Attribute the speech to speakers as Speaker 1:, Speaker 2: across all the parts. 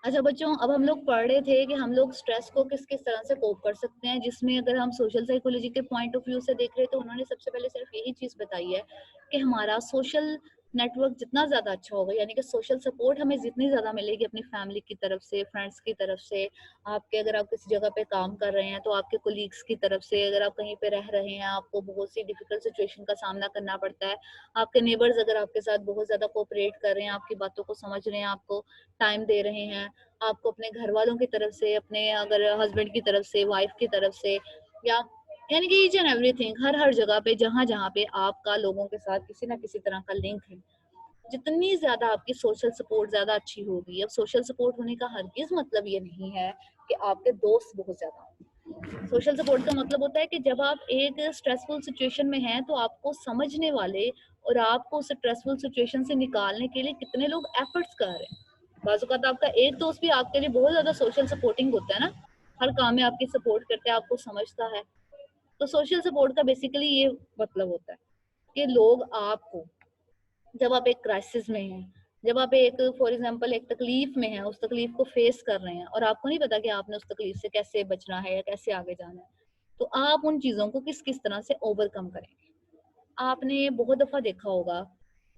Speaker 1: अच्छा बच्चों, अब हम लोग पढ़ रहे थे कि हम लोग स्ट्रेस को किस किस तरह से कोप कर सकते हैं, जिसमें अगर हम सोशल साइकोलॉजी के पॉइंट ऑफ व्यू से देख रहे हैं तो उन्होंने सबसे पहले सिर्फ यही चीज बताई है कि हमारा सोशल नेटवर्क जितना ज्यादा अच्छा होगा, यानी कि सोशल सपोर्ट हमें जितनी ज्यादा मिलेगी अपनी फैमिली की तरफ से, फ्रेंड्स की तरफ से, आपके अगर आप किसी जगह पे काम कर रहे हैं तो आपके कोलीग्स की तरफ से, अगर आप कहीं पे रह रहे हैं आपको बहुत सी डिफिकल्ट सिचुएशन का सामना करना पड़ता है, आपके नेबर्स अगर आपके साथ बहुत ज्यादा कोऑपरेट कर रहे हैं, आपकी बातों को समझ रहे हैं, आपको टाइम दे रहे हैं, आपको अपने घर वालों की तरफ से, अपने अगर हस्बैंड की तरफ से, वाइफ की तरफ से, या यानी कि ईच एंड एवरीथिंग, हर हर जगह पे जहाँ जहाँ पे आपका लोगों के साथ किसी ना किसी तरह का लिंक है, जितनी ज्यादा आपकी सोशल सपोर्ट ज्यादा अच्छी होगी। अब सोशल सपोर्ट होने का हरगिज मतलब ये नहीं है कि आपके दोस्त बहुत ज्यादा हों। सोशल सपोर्ट का मतलब होता है कि जब आप एक स्ट्रेसफुल सिचुएशन में हैं तो आपको समझने वाले और आपको उस स्ट्रेसफुल सिचुएशन से निकालने के लिए कितने लोग एफर्ट्स कर रहे हैं। बाजू का तो आपका एक दोस्त भी आपके लिए बहुत ज्यादा सोशल सपोर्टिंग होता है ना, हर काम में आपकी सपोर्ट करता है, आपको समझता है। तो सोशल सपोर्ट का बेसिकली ये मतलब होता है कि लोग आपको, जब आप एक क्राइसिस में हैं, जब आप एक फॉर एग्जांपल एक तकलीफ में हैं, उस तकलीफ को फेस कर रहे हैं और आपको नहीं पता कि आपने उस तकलीफ से कैसे बचना है या कैसे आगे जाना है, तो आप उन चीजों को किस किस तरह से ओवरकम करेंगे। आपने बहुत दफा देखा होगा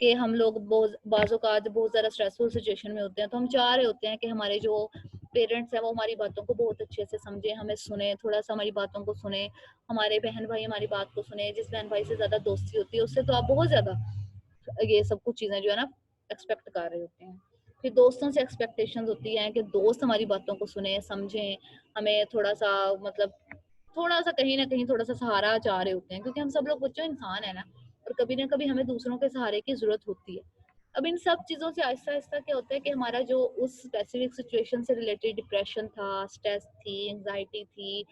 Speaker 1: कि हम लोग बहुत बाजों का बहुत ज़्यादा स्ट्रेसफुल सिचुएशन में होते हैं तो हम चाह रहे होते हैं कि हमारे जो पेरेंट्स हैं वो हमारी बातों को बहुत अच्छे से समझे, हमें सुने, थोड़ा सा हमारी बातों को सुने, हमारे बहन भाई हमारी बात को सुने। जिस बहन भाई से ज़्यादा दोस्ती होती है उससे तो आप बहुत ज़्यादा ये सब कुछ चीज़ें जो है ना एक्सपेक्ट कर रहे होते हैं। फिर दोस्तों से एक्सपेक्टेशंस होती हैं कि दोस्त हमारी बातों को सुने, समझें, हमें थोड़ा सा मतलब थोड़ा सा कहीं ना कहीं थोड़ा सा सहारा चाह रहे होते हैं, क्योंकि हम सब लोग बच्चों इंसान है ना, और कभी ना कभी हमें दूसरों के सहारे की जरूरत होती है। अब इन सब चीजों से आहिस्ता आहिस्ता क्या होता है कि हमारा जो उस स्पेसिफिक सिचुएशन से रिलेटेड डिप्रेशन था, स्ट्रेस थी, एंजाइटी थी,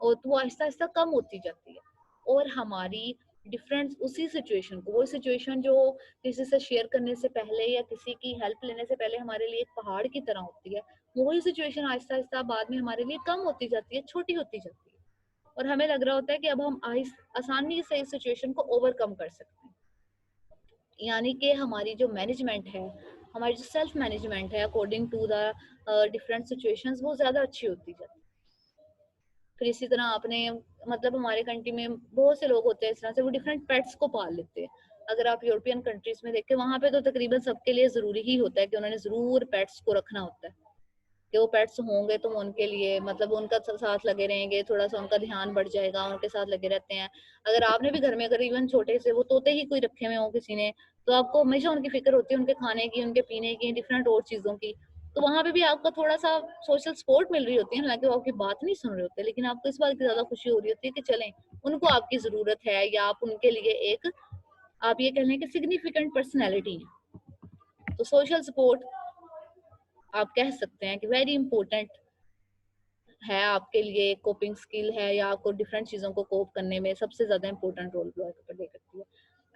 Speaker 1: और तो वो आहिस्ता आहिस्ता कम होती जाती है। और हमारी डिफरेंस उसी सिचुएशन को, वो सिचुएशन जो किसी से शेयर करने से पहले या किसी की हेल्प लेने से पहले हमारे लिए एक पहाड़ की तरह होती है, वही सिचुएशन आहिस्ता आहिस्ता बाद में हमारे लिए कम होती जाती है, छोटी होती जाती है, और हमें लग रहा होता है कि अब हम आसानी से इस सिचुएशन को ओवरकम कर सकते हैं। यानी कि हमारी जो मैनेजमेंट है, हमारी जो सेल्फ मैनेजमेंट है according to the different situations, वो ज़्यादा अच्छी होती जाती है। फिर इसी तरह आपने मतलब हमारे कंट्री में बहुत से लोग होते हैं इस तरह से, वो डिफरेंट पेट्स को पाल लेते हैं। अगर आप यूरोपियन कंट्रीज में देखें, वहां पे तो तकरीबन सबके लिए ज़रूरी ही होता है कि उन्होंने ज़रूर पेट्स को रखना होता है, कि वो पेट्स होंगे तो उनके लिए मतलब उनका साथ लगे रहेंगे, थोड़ा सा उनका ध्यान बढ़ जाएगा, उनके साथ लगे रहते हैं। अगर आपने भी घर में अगर इवन छोटे से वो तोते ही कोई रखे हुए हो किसी ने, तो आपको हमेशा उनकी फिक्र होती है, उनके खाने की, उनके पीने की, डिफरेंट और चीजों की। तो वहां पे भी आपको थोड़ा सा सोशल सपोर्ट मिल रही होती है, हालांकि वो आपकी बात नहीं सुन रहे होते, लेकिन आपको इस बात की ज्यादा खुशी हो रही होती है कि चलें, उनको आपकी जरूरत है, या आप उनके लिए एक, आप ये कह लें कि सिग्निफिकेंट पर्सनैलिटी है। तो सोशल सपोर्ट आप कह सकते हैं कि वेरी इंपॉर्टेंट है आपके लिए, कोपिंग स्किल है, या आपको डिफरेंट चीज़ों को कोप करने में सबसे ज़्यादा इंपॉर्टेंट रोल प्ले करती है।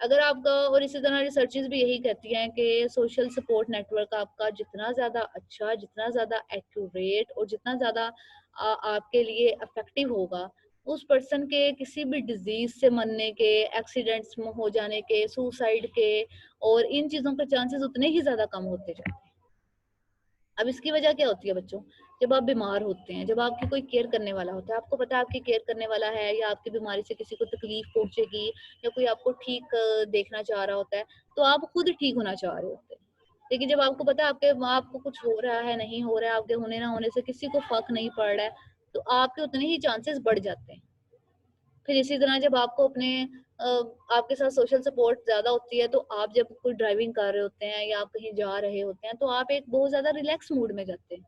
Speaker 1: अगर आपका, और इसी तरह रिसर्चेस भी यही कहती हैं कि सोशल सपोर्ट नेटवर्क आपका जितना ज़्यादा अच्छा, जितना ज़्यादा एक्यूरेट और जितना ज़्यादा आपके लिए इफेक्टिव होगा, उस पर्सन के किसी भी डिजीज से मरने के, एक्सीडेंट्स में हो जाने के, सुसाइड के, और इन चीज़ों के चांसेस उतने ही ज़्यादा कम होते जाते हैं। अब इसकी वजह क्या होती है बच्चों, जब आप बीमार होते हैं, जब आपकी कोई केयर करने वाला होता है, आपको पता है आपकी केयर करने वाला है, या आपकी बीमारी से किसी को तकलीफ पहुंचेगी, या कोई आपको ठीक देखना चाह रहा होता है, तो आप खुद ठीक होना चाह रहे होते हैं। लेकिन जब आपको पता है आपके आपको कुछ हो रहा है, नहीं हो रहा है, आपके होने ना होने से किसी को फर्क नहीं पड़ रहा है, तो आपके उतने ही चांसेस बढ़ जाते हैं। फिर इसी तरह जब आपको अपने आपके साथ सोशल सपोर्ट ज़्यादा होती है, तो आप जब कोई ड्राइविंग कर रहे होते हैं या आप कहीं जा रहे होते हैं, तो आप एक बहुत ज़्यादा रिलैक्स मूड में जाते हैं।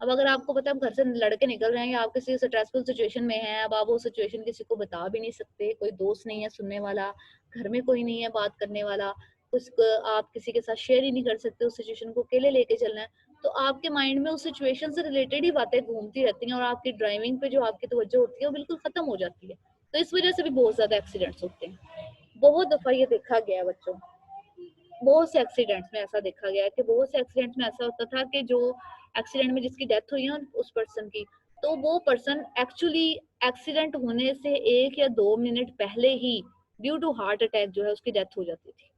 Speaker 1: अब अगर आपको पता है आप घर से लड़के निकल रहे हैं, या आप किसी स्ट्रेसफुल सिचुएशन में हैं, अब आप वो सिचुएशन किसी को बता भी नहीं सकते, कोई दोस्त नहीं है सुनने वाला, घर में कोई नहीं है बात करने वाला, आप किसी के साथ शेयर ही नहीं कर सकते, उस सिचुएशन को अकेले लेके चलना है, तो आपके माइंड में उस सिचुएशन से रिलेटेड ही बातें घूमती रहती हैं, और आपकी ड्राइविंग पे जो आपकी तवज्जो होती है वो बिल्कुल खत्म हो जाती है। तो इस वजह से भी बहुत ज्यादा एक्सीडेंट्स होते हैं। बहुत दफा ये देखा गया है बच्चों, बहुत से एक्सीडेंट्स में ऐसा देखा गया है कि बहुत से एक्सीडेंट्स में ऐसा होता था कि जो एक्सीडेंट में जिसकी डेथ हुई है उस पर्सन की, तो वो पर्सन एक्चुअली एक्सीडेंट होने से 1 या 2 मिनट पहले ही ड्यू टू हार्ट अटैक जो है उसकी डेथ हो जाती थी।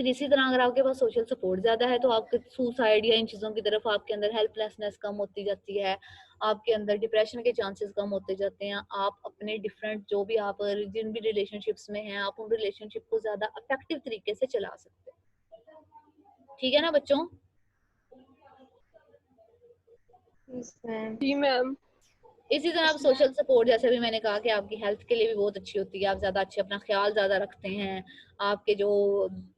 Speaker 1: फिर इसी तरह अगर आपके पास सोशल सपोर्ट ज़्यादा है तो आपके सुसाइड या इन चीज़ों की तरफ आपके अंदर हेल्पलेसनेस कम होती जाती है, आपके अंदर डिप्रेशन के चांसेस कम होते जाते हैं। आप अपने डिफरेंट जो भी आप जिन भी रिलेशनशिप्स में हैं, आप उन रिलेशनशिप को ज़्यादा इफेक्टिव तरीके से चला सकते हैं। ठीक है ना बच्चों?
Speaker 2: जी मैम।
Speaker 1: इसी तरह आप सोशल सपोर्ट, जैसे भी मैंने कहा कि आपकी हेल्थ के लिए भी बहुत अच्छी होती है, आप ज़्यादा अच्छे अपना ख्याल ज़्यादा रखते हैं, आपके जो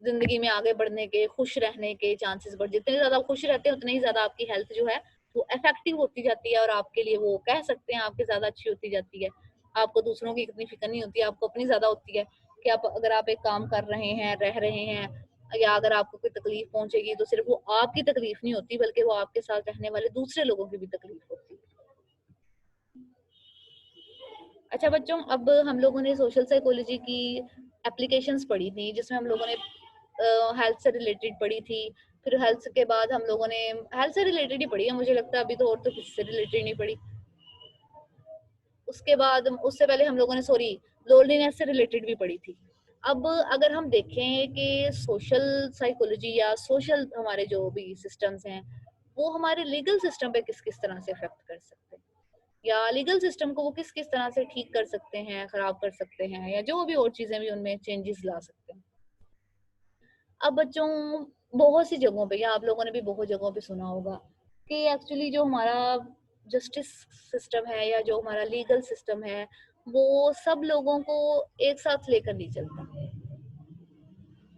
Speaker 1: ज़िंदगी में आगे बढ़ने के, खुश रहने के चांसेस बढ़, जितने ज़्यादा खुश रहते हैं उतनी ही ज़्यादा आपकी हेल्थ जो है वो इफेक्टिव होती जाती है और आपके लिए वो कह सकते हैं आपकी ज़्यादा अच्छी होती जाती है। आपको दूसरों की इतनी फिक्र नहीं होती, आपको अपनी ज़्यादा होती है कि आप अगर आप एक काम कर रहे हैं, रह रहे हैं, या अगर आपको कोई तकलीफ पहुंचेगी तो सिर्फ वो आपकी तकलीफ नहीं होती बल्कि वो आपके साथ रहने वाले दूसरे लोगों की भी तकलीफ होती है। अच्छा बच्चों, अब हम लोगों ने सोशल साइकोलॉजी की एप्लीकेशंस पढ़ी थी, जिसमें हम लोगों ने हेल्थ से रिलेटेड पढ़ी थी। फिर हेल्थ के बाद हम लोगों ने हेल्थ से रिलेटेड ही पढ़ी है मुझे लगता है, अभी तो और तो किसी से रिलेटेड नहीं पढ़ी। उसके बाद उससे पहले हम लोगों ने लोनलीनेस से रिलेटेड भी पढ़ी थी। अब अगर हम देखें कि सोशल साइकोलॉजी या सोशल हमारे जो भी सिस्टम्स हैं वो हमारे लीगल सिस्टम पे किस किस तरह से इफेक्ट कर सकते हैं, या लीगल सिस्टम को वो किस किस तरह से ठीक कर सकते हैं, खराब कर सकते हैं, या जो भी और चीजें भी उनमें चेंजेस ला सकते हैं। अब बच्चों, बहुत सी जगहों पे, या आप लोगों ने भी बहुत जगहों पे सुना होगा कि एक्चुअली जो हमारा जस्टिस सिस्टम है या जो हमारा लीगल सिस्टम है वो सब लोगों को एक साथ लेकर नहीं चलता।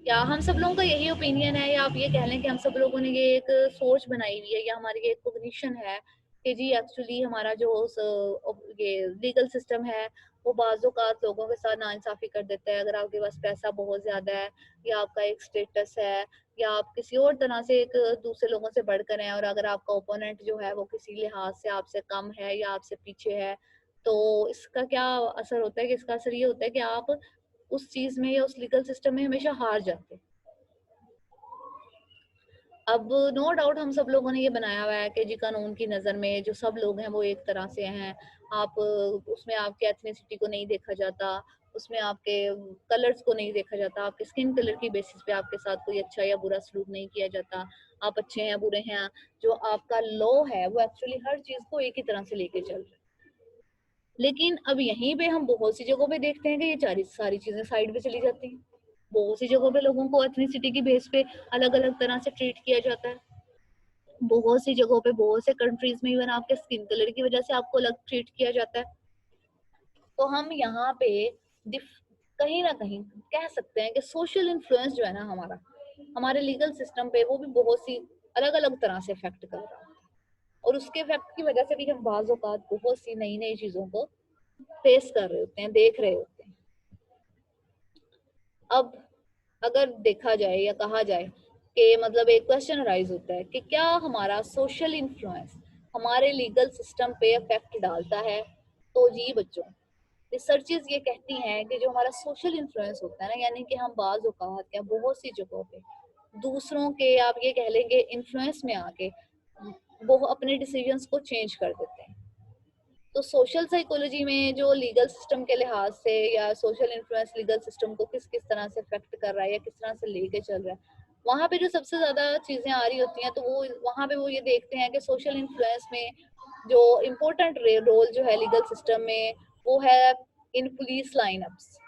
Speaker 1: या हम सब लोगों का यही ओपिनियन है, या आप ये कह लें कि हम सब लोगों ने ये एक सोच बनाई हुई है या हमारी ये एक कॉग्निशन है कि जी एक्चुअली हमारा जो ये लीगल सिस्टम है वो बाज़ औक़ात लोगों के साथ नाइंसाफ़ी कर देता है। अगर आपके पास पैसा बहुत ज़्यादा है या आपका एक स्टेटस है या आप किसी और तरह से एक दूसरे लोगों से बढ़कर हैं, और अगर आपका ओपोनेंट जो है वो किसी लिहाज से आपसे कम है या आपसे पीछे है, तो इसका क्या असर होता है कि इसका असर ये होता है कि आप उस चीज में या उस लीगल सिस्टम में हमेशा हार जाते। अब नो डाउट हम सब लोगों ने ये बनाया हुआ है कि जी कानून की नज़र में जो सब लोग हैं वो एक तरह से हैं। आप उसमें आपके एथनिसिटी को नहीं देखा जाता, उसमें आपके कलर्स को नहीं देखा जाता, आपके स्किन कलर की बेसिस पे आपके साथ कोई अच्छा या बुरा सलूक नहीं किया जाता। आप अच्छे हैं बुरे हैं, जो आपका लॉ है वो एक्चुअली हर चीज को एक ही तरह से लेके चल रहा है। लेकिन अब यहीं पे हम बहुत सी जगहों पे देखते हैं कि ये सारी चीजें साइड पे चली जाती हैं। बहुत सी जगहों पे लोगों को एथनिसिटी की बेस पे अलग अलग तरह से ट्रीट किया जाता है। बहुत सी जगहों पे, बहुत से कंट्रीज में इवन आपके स्किन कलर की वजह से आपको अलग ट्रीट किया जाता है। तो हम यहाँ पे कहीं ना कहीं कह सकते हैं कि सोशल इन्फ्लुएंस जो है ना हमारा, हमारे लीगल सिस्टम पे वो भी बहुत सी अलग अलग तरह से इफेक्ट कर रहा है। और उसके इफेक्ट की वजह से भी हम बाज़ औक़ात बहुत सी नई नई चीजों को फेस कर रहे होते हैं, देख रहे होते हैं। अब अगर देखा जाए या कहा जाए कि मतलब एक क्वेश्चन अराइज होता है कि क्या हमारा सोशल इन्फ्लुएंस हमारे लीगल सिस्टम पे इफेक्ट डालता है? तो जी बच्चों, रिसर्चेस ये कहती हैं कि जो हमारा सोशल इन्फ्लुएंस होता है ना, यानी कि हम बाज़ औक़ात या बहुत सी जगहों पे दूसरों के, आप ये कह लेंगे, इन्फ्लुएंस में आके वो अपने डिसीजंस को चेंज कर देते हैं। तो सोशल साइकोलॉजी में जो लीगल सिस्टम के लिहाज से या सोशल इन्फ्लुएंस लीगल सिस्टम को किस किस तरह से इफेक्ट कर रहा है या किस तरह से लेके चल रहा है, वहाँ पे जो सबसे ज्यादा चीजें आ रही होती हैं तो वो वहाँ पे वो ये देखते हैं कि सोशल इन्फ्लुएंस में जो इम्पोर्टेंट रोल जो है लीगल सिस्टम में वो है इन पुलिस लाइनअप्स।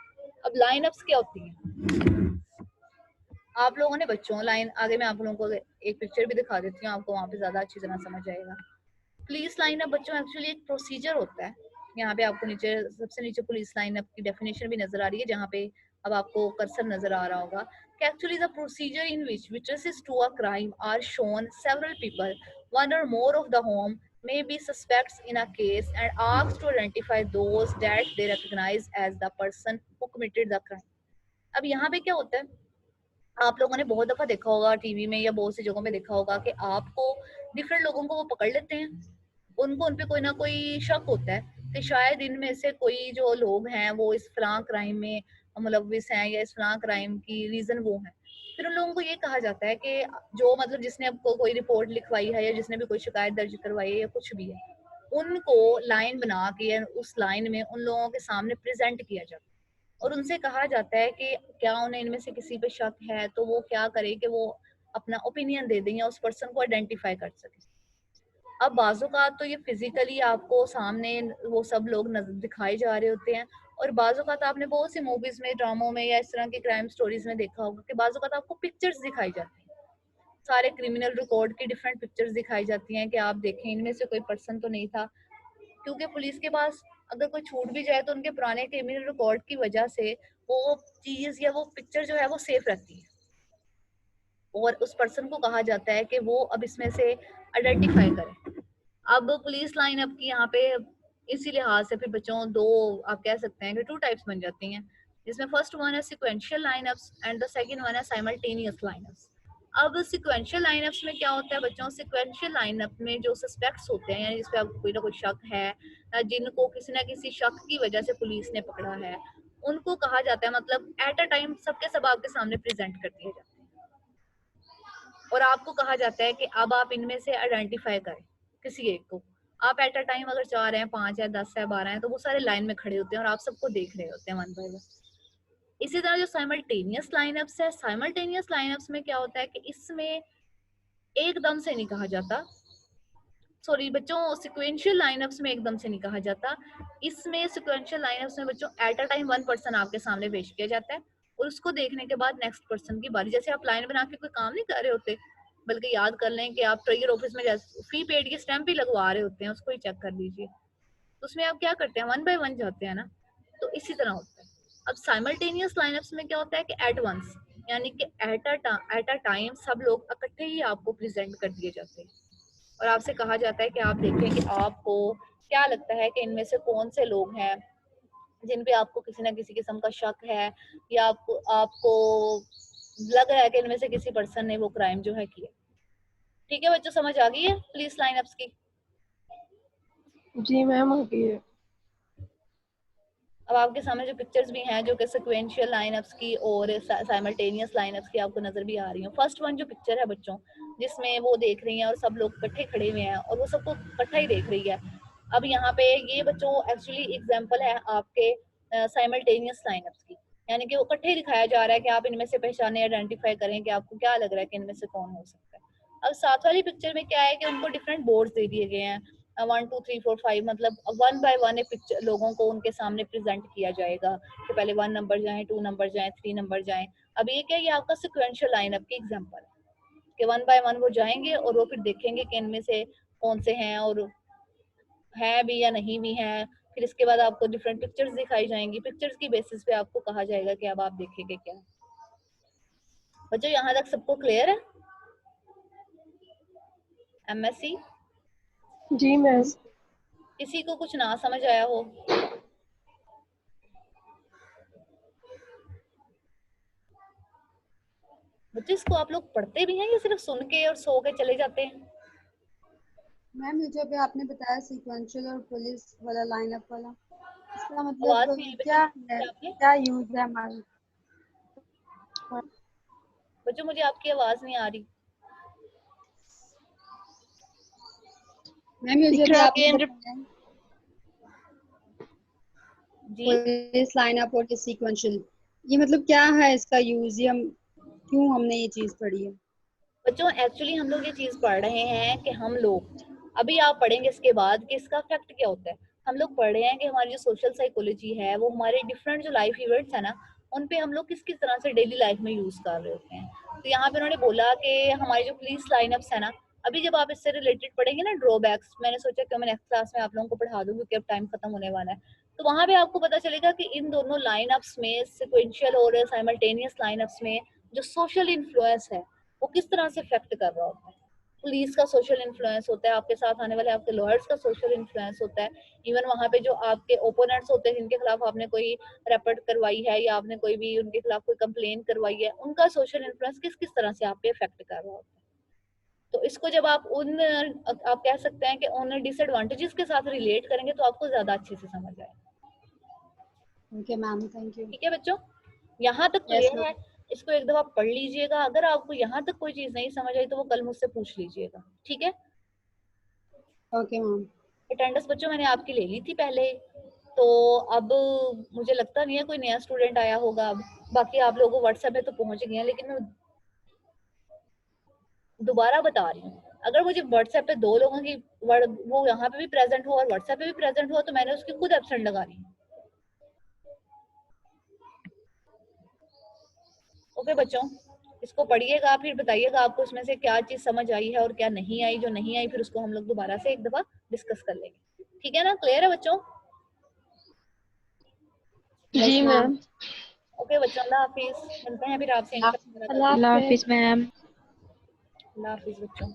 Speaker 1: अब लाइनअप्स क्या होती हैं? आप लोगों ने बच्चों लाइन आगे मैं आप लोगों को एक पिक्चर भी दिखा देती हूँ, आपको वहाँ पे ज्यादा अच्छी तरह समझ आएगा। पुलिस लाइन अप बच्चों एक्चुअली एक प्रोसीजर होता है। यहाँ पे आपको नीचे सबसे नीचे पुलिस लाइन अप की डेफिनेशन भी नजर आ रही है, जहाँ पे अब आपको कर्सर नजर आ रहा होगा कि actually the procedure in which witnesses to a crime are shown several people one or more of whom होम may be suspects in a case and asked to identify those that they recognize as the person who committed the crime। अब यहाँ पे क्या होता है, आप लोगों ने बहुत दफा देखा होगा टीवी में या बहुत सी जगहों में देखा होगा कि आपको डिफरेंट लोगों को वो पकड़ लेते हैं, उनको उन पे कोई ना कोई शक होता है कि शायद इनमें से कोई जो लोग हैं वो इस फलां क्राइम में मुलविस हैं या इस फलां क्राइम की रीजन वो है। फिर उन लोगों को ये कहा जाता है कि जो मतलब जिसने आपको कोई रिपोर्ट लिखवाई है या जिसने भी कोई शिकायत दर्ज करवाई है या कुछ भी है, उनको लाइन बना के उस लाइन में उन लोगों के सामने प्रेजेंट किया जाता है। और उनसे कहा जाता है कि क्या उन्हें इनमें से किसी पे शक है तो वो क्या करे कि वो अपना ओपिनियन दे दें या उस पर्सन को आइडेंटिफाई कर सके। अब बाज़-औक़ात तो ये फिजिकली आपको सामने वो सब लोग दिखाए जा रहे होते हैं, और बाज़-औक़ात आपने बहुत सी मूवीज में, ड्रामों में या इस तरह की क्राइम स्टोरीज में देखा होगा कि बाज़-औक़ात आपको पिक्चर्स दिखाई जाती हैं, सारे क्रिमिनल रिकॉर्ड की डिफरेंट पिक्चर्स दिखाई जाती हैं कि आप देखें इनमें से कोई पर्सन तो नहीं था, क्योंकि पुलिस के पास अगर कोई छूट भी जाए तो उनके पुराने क्रिमिनल रिकॉर्ड की वजह से वो चीज या वो पिक्चर जो है वो सेफ रहती है, और उस पर्सन को कहा जाता है कि वो अब इसमें से आइडेंटिफाई करे। अब पुलिस लाइन अप की यहाँ पे इसी लिहाज से फिर बच्चों दो आप कह सकते हैं कि टू टाइप्स बन जाती हैं, जिसमें फर्स्ट वन है sequential line-ups and the second one है साइमल्टेनियस लाइनअप्स। अब सिक्वेंशियल लाइनअप्स में क्या होता है बच्चों, सिक्वेंशियल लाइनअप में जो सस्पेक्ट्स होते हैं यानी जिसपे आपको कोई ना कोई शक है या जिनको किसी ना किसी शक की वजह से पुलिस ने पकड़ा है, उनको कहा जाता है, मतलब एट अ टाइम सबके सब आपके सामने प्रेजेंट कर दिए जाते हैं, और आपको कहा जाता है कि अब आप इनमें से आइडेंटिफाई करें किसी एक को। आप एट अ टाइम अगर 4 हैं, 5 हैं, 10 है, 12 हैं, तो वो सारे लाइन में खड़े होते हैं और आप सबको देख रहे होते हैं वन बाय वन। इसी तरह जो साइमल्टेनियस लाइनअप्स है, साइमल्टेनियस लाइनअप्स में क्या होता है कि इसमें एकदम से नहीं कहा जाता, सॉरी बच्चों, सिक्वेंशियल लाइनअप्स में एकदम से नहीं कहा जाता। इसमें सिक्वेंशियल लाइनअप्स में बच्चों at a time one person आपके सामने पेश किया जाता है, और उसको देखने के बाद नेक्स्ट पर्सन की बारी। जैसे आप लाइन बना के कोई काम नहीं कर रहे होते, बल्कि याद कर लें कि आप ट्रेजर ऑफिस में जैसे फी पेड की स्टैंप भी लगवा रहे होते हैं, उसको ही चेक कर लीजिए, तो उसमें आप क्या करते हैं, वन बाय वन जाते हैं ना, तो इसी तरह होता है। अब साइमल्टेनियस लाइनअप्स में क्या होता है कि एट वंस, यानी कि एट अ टाइम सब लोग इकट्ठे ही आपको प्रेजेंट कर दिए जाते हैं, और आपसे कहा जाता है कि आप देखें कि आपको क्या लगता है कि इनमें से कौन से लोग हैं जिन पे आपको किसी ना किसी किस्म का शक है, या आपको आपको लग रहा है कि इनमें से किसी पर्सन ने वो क्राइम जो है किया। ठीक है बच्चों, समझ आ गई है पुलिस लाइनअप्स की?
Speaker 2: जी मैम आ गई है।
Speaker 1: अब आपके सामने जो पिक्चर्स भी हैं जो कि सिक्वेंशियल लाइनअप्स की और साइमल्टेनियस लाइनअप्स की आपको नजर भी आ रही हैं। फर्स्ट वन जो पिक्चर है बच्चों, जिसमें वो देख रही हैं और सब लोग इकट्ठे खड़े हुए हैं और वो सबको इकट्ठा ही देख रही है। अब यहाँ पे ये बच्चों एक्चुअली एग्जांपल है आपके साइमल्टेनियस लाइनअप्स की, यानी कि वो इकट्ठे दिखाया जा रहा है कि आप इनमें से पहचाने, आइडेंटिफाई करें कि आपको क्या लग रहा है कि इनमें से कौन हो सकता है। अब साथ वाली पिक्चर में क्या है कि उनको डिफरेंट बोर्ड्स दे दिए गए हैं, 1 2 3 4 5, मतलब वन बाय वन एक पिक्चर लोगों को उनके सामने प्रेजेंट किया जाएगा कि पहले 1 नंबर जाए, 2 नंबर जाए, 3 नंबर जाए। अब ये क्या, ये आपका सिक्वेंशियल लाइनअप की एग्जांपल है कि वन बाय वन वो जाएंगे और वो फिर देखेंगे कि इनमें से कौन से हैं और है भी या नहीं भी हैं। फिर इसके बाद आपको डिफरेंट पिक्चर्स दिखाई जाएंगी, पिक्चर्स की बेसिस पे आपको कहा जाएगा कि अब आप देखेंगे क्या। बच्चों यहाँ तक सबको क्लियर है? एमएससी
Speaker 2: जी मैम।
Speaker 1: किसी को कुछ ना समझ आया हो? बच्चे इसको आप लोग पढ़ते भी हैं या सिर्फ सुन के और सो के चले जाते हैं?
Speaker 2: मैम ये जो अभी आपने बताया सीक्वेंशियल और पुलिस वाला लाइनअप वाला, इसका
Speaker 1: आवाज
Speaker 2: मतलब
Speaker 1: नहीं आई
Speaker 2: क्या
Speaker 1: बच्चों,
Speaker 2: है,
Speaker 1: क्या आपने?
Speaker 2: क्या यूज है हमारे?
Speaker 1: बच्चों मुझे आपकी आवाज नहीं आ रही।
Speaker 2: मैम ये जो
Speaker 3: Could
Speaker 2: अभी
Speaker 3: you
Speaker 2: आपने
Speaker 3: again
Speaker 2: बताया
Speaker 1: जी
Speaker 2: पुलिस लाइनअप और ये सीक्वेंशियल, ये मतलब क्या है इसका यूज, ये हम क्यों हमने ये चीज पढ़ी है?
Speaker 1: बच्चों, एक्चुअली हम लोग ये चीज पढ़ रहे हैं कि हम लोग, अभी आप पढ़ेंगे इसके बाद कि इसका इफेक्ट क्या होता है। हम लोग पढ़ रहे हैं कि हमारी जो सोशल साइकोलॉजी है वो हमारे डिफरेंट जो लाइफ इवेंट्स है ना, उन पे हम लोग किस किस तरह से डेली लाइफ में यूज कर रहे होते हैं। तो यहाँ पे उन्होंने बोला कि हमारी जो पुलिस लाइनअप्स है ना, अभी जब आप इससे रिलेटेड पढ़ेंगे ना ड्रॉबैक्स, मैंने सोचा कि मैं नेक्स्ट क्लास में आप लोगों को पढ़ा दूँ क्योंकि अब टाइम खत्म होने वाला है। तो वहां पे आपको पता चलेगा कि इन दोनों लाइनअप्स में, सिक्वेंशियल और साइमल्टेनियस लाइनअप्स में, जो सोशल इन्फ्लुएंस है वो किस तरह से इफेक्ट कर रहा होता है। पुलिस का सोशल इन्फ्लुएंस होता है, आपके साथ आने वाले आपके लॉयर्स का सोशल इन्फ्लुएंस होता है, इवन वहां पे जो आपके ओपोनेंट्स होते हैं जिनके खिलाफ आपने कोई रिपोर्ट करवाई है या आपने कोई भी उनके खिलाफ कोई कंप्लेन करवाई है, उनका सोशल इन्फ्लुएंस किस किस तरह से आप पे इफेक्ट कर रहा होता है। तो इसको जब आप उन, आप कह सकते हैं कि उन डिसएडवांटेजेस के साथ रिलेट करेंगे तो आपको ज्यादा अच्छे से समझ आएगा।
Speaker 2: Okay ma'am, thank you.
Speaker 1: ठीक है बच्चों, यहाँ तक
Speaker 2: यस
Speaker 1: क्लियर है?
Speaker 2: मैम।
Speaker 1: इसको एक दफा पढ़ लीजिएगा, अगर आपको यहाँ तक कोई चीज नहीं समझ आई तो वो कल मुझसे पूछ लीजिएगा, ठीक है?
Speaker 2: Okay ma'am.
Speaker 1: अटेंडेंस बच्चों मैंने आपकी ले ली थी पहले, तो अब मुझे लगता नहीं है कोई नया स्टूडेंट आया होगा। अब बाकी आप लोगों को व्हाट्सएप में तो पहुंच गए हैं, लेकिन मैं दोबारा बता रही हूँ, अगर मुझे व्हाट्सएप पे 2 लोगों की वो यहाँ पे भी प्रेजेंट हो और व्हाट्सएप पे भी प्रेजेंट हो, तो मैंने उसकी खुद एब्सेंट लगा ली। ओके बच्चों, इसको पढ़िएगा, फिर बताइएगा आपको इसमें से क्या चीज समझ आई है और क्या नहीं आई। जो नहीं आई फिर उसको हम लोग दोबारा से एक दफा डिस्कस कर लेंगे। ठीक है ना? क्लियर है बच्चों?
Speaker 3: जी मैम।
Speaker 1: ओके बच्चों, अल्लाह हाफिज। मिलते हैं फिर आपसे इंशाल्लाह।
Speaker 3: अल्लाह हाफिज मैम।
Speaker 1: अल्लाह हाफिज बच्चों।